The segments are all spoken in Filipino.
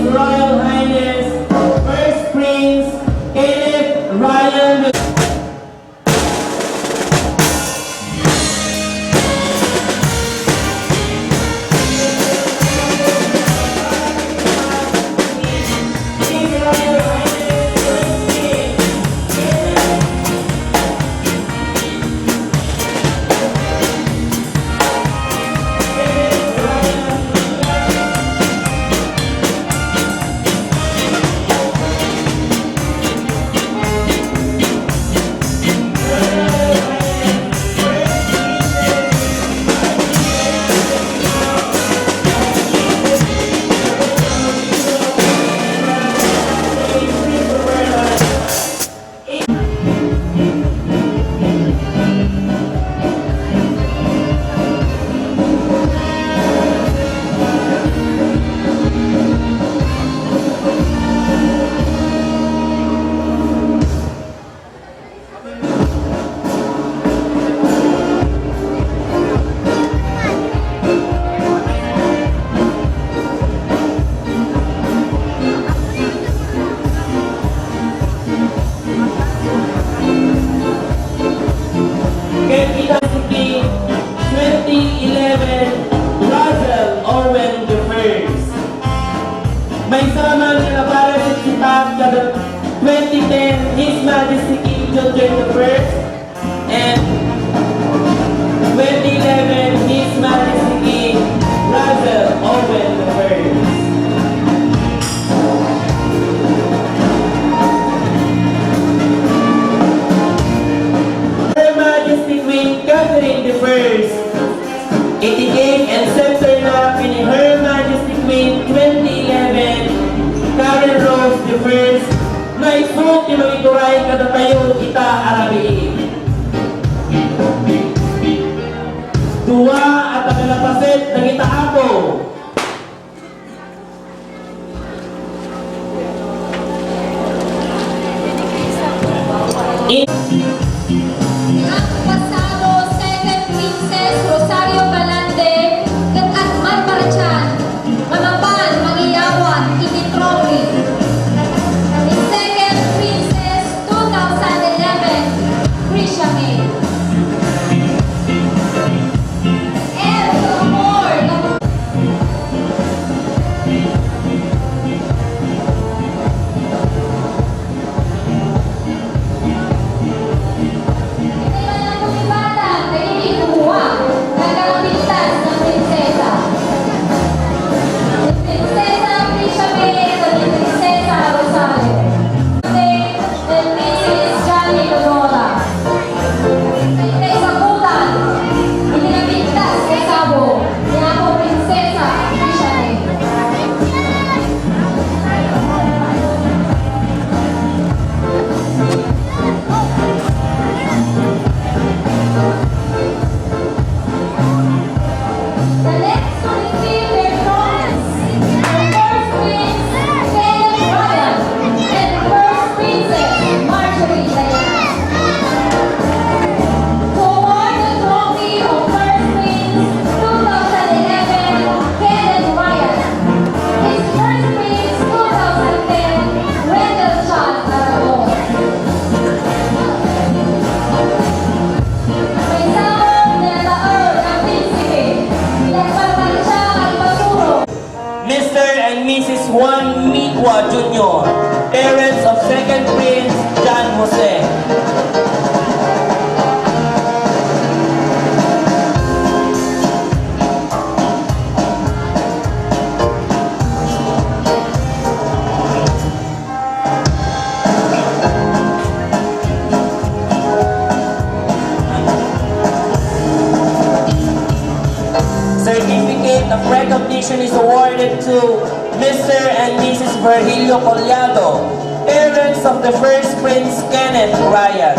Royal Highness First Prince Kenneth Ryan. King 2011 Russell Owen I. May sama nila para sa Sipag 2010 His Majesty King John I. And 2011 His Majesty King Russell Owen I. Catherine I. Itigay and scepter na kini Her Majesty Queen 2011 Karen Rose I. Na isuk ni magituray kadatayo kita arabi. Dua at akalapasit ng itaako. Rosario Galante, ket Akmal Marchan, Mamaban, Mangiyawan, Imitropi. Second Princess 2011, Krisha May. And more. Mrs. Juan Migua Jr., parents of second Prince John Jose. Certificate of recognition is awarded to Mr. and Mrs. Virgilio Collado, parents of the first Prince Kenneth Ryan.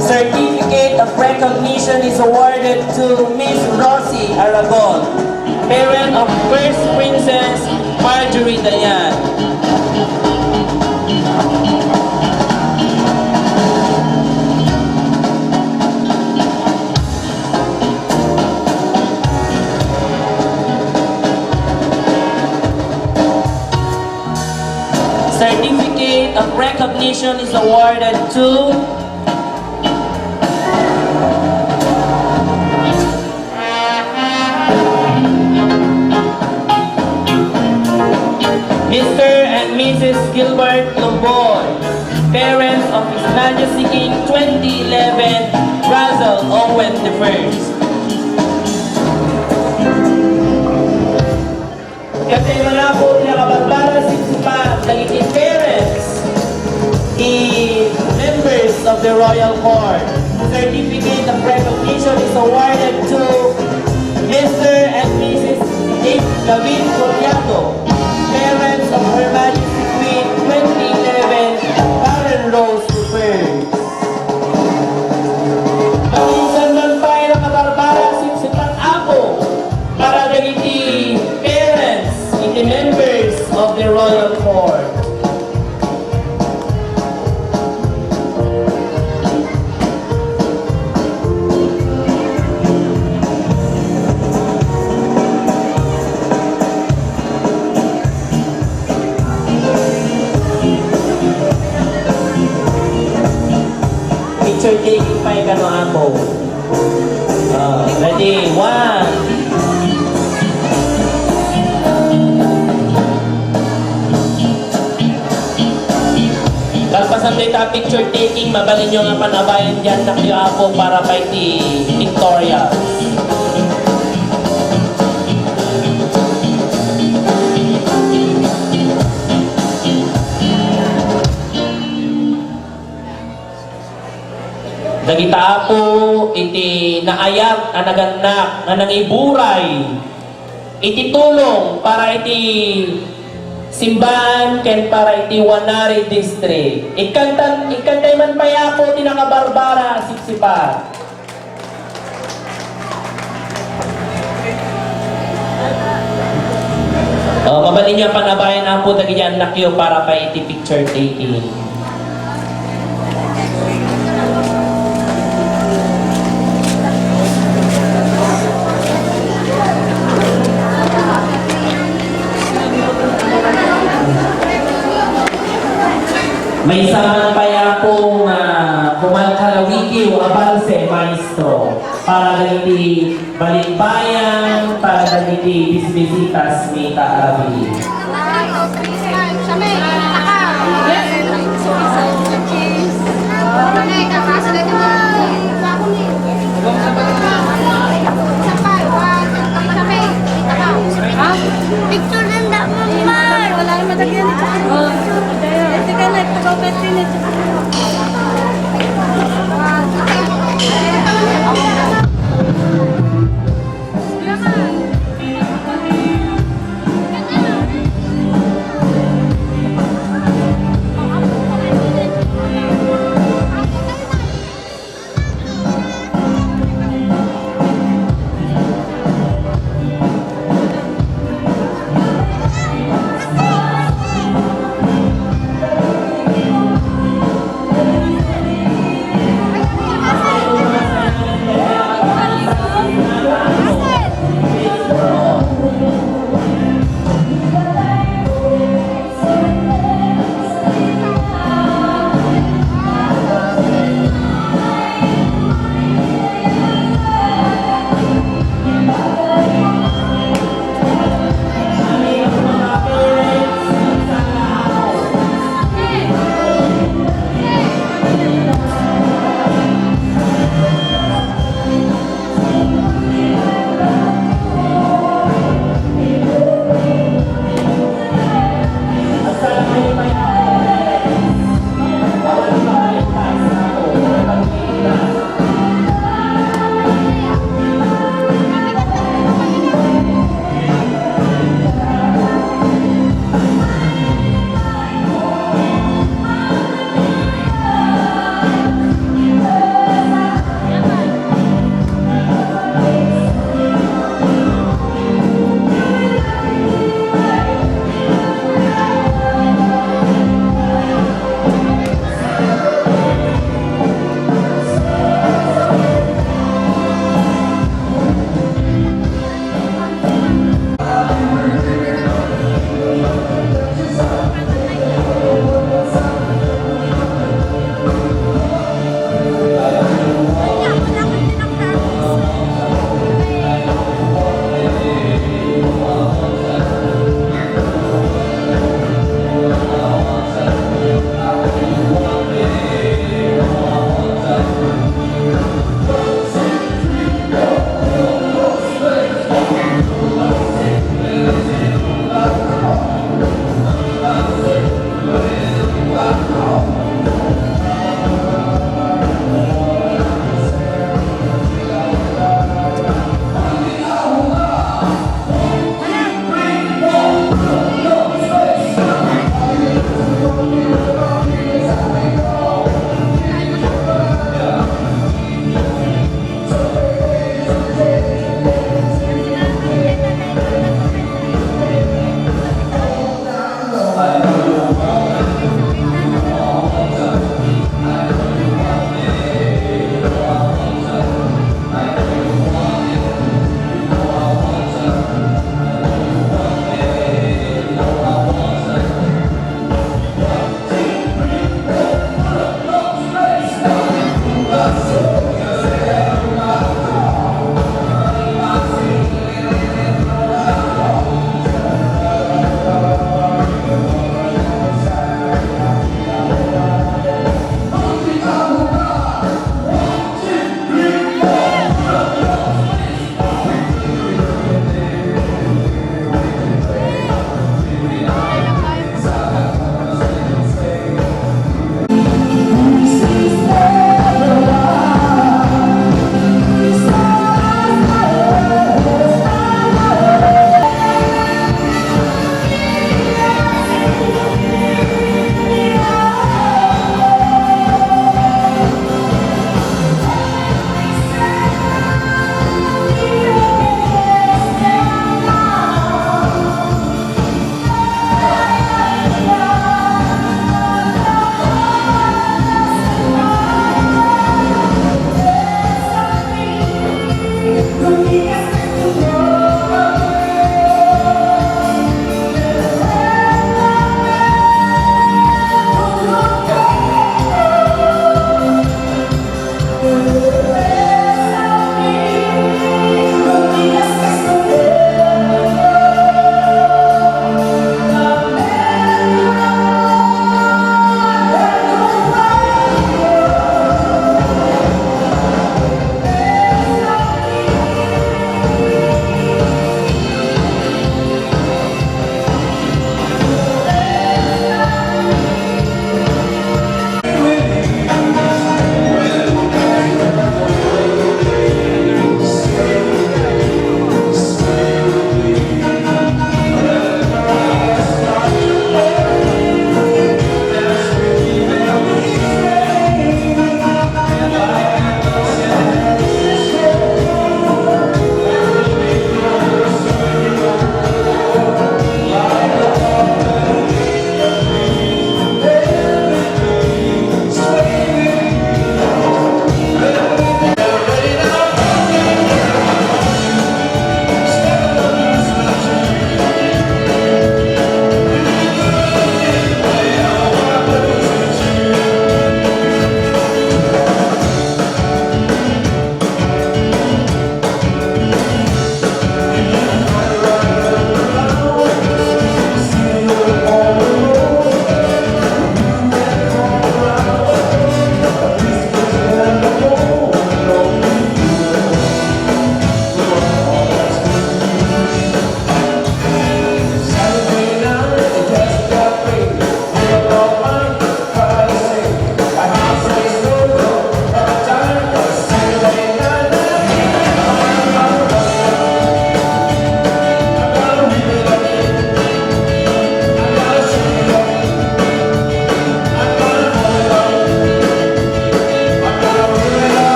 Certificate of recognition is awarded to Miss Rosie Aragon, parent of first Princess Marjorie Dayan. certificate of recognition is awarded to Mr. and Mrs. Gilbert Lomboy, parents of His Majesty King 2011 Razzle Owen I. Kasi wala po nila kabarbara sinsipan naging parents, the members of the Royal Court. Certificate of recognition is awarded to Mr. and Mrs. David Coriato, parents of Her Majesty Queen 2011 Karen Rose I. Maminsan man tayo nakabarbara sinsipan ako para dagiti parents, iti members of the Royal Court. Picture taking pa yung ano ako. Ready? 1. Kalpasan tayo ta picture taking, mabalin nyo nga panabayan dyan na kayo ako para pa iti Victoria. Nagita po iti naayat ang naganak na nangiburay iti tulong para iti simbahan ken para iti Wanari District. Ikantay man paya po tinakabarbara siksipa. Mabalin niya panabayan ang po dagi anak yo para pa iti picture taking. May isang paya pong kumalkalawiki o abalse, maestro, para ganiti balikbayan, para ganiti bisbisitas ni Kaarabi. Picture din da mama. Wala yung matagyan ito. Oh. Ito ka na ipagawin din ito.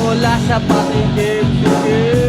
Mula sa patigil-sigil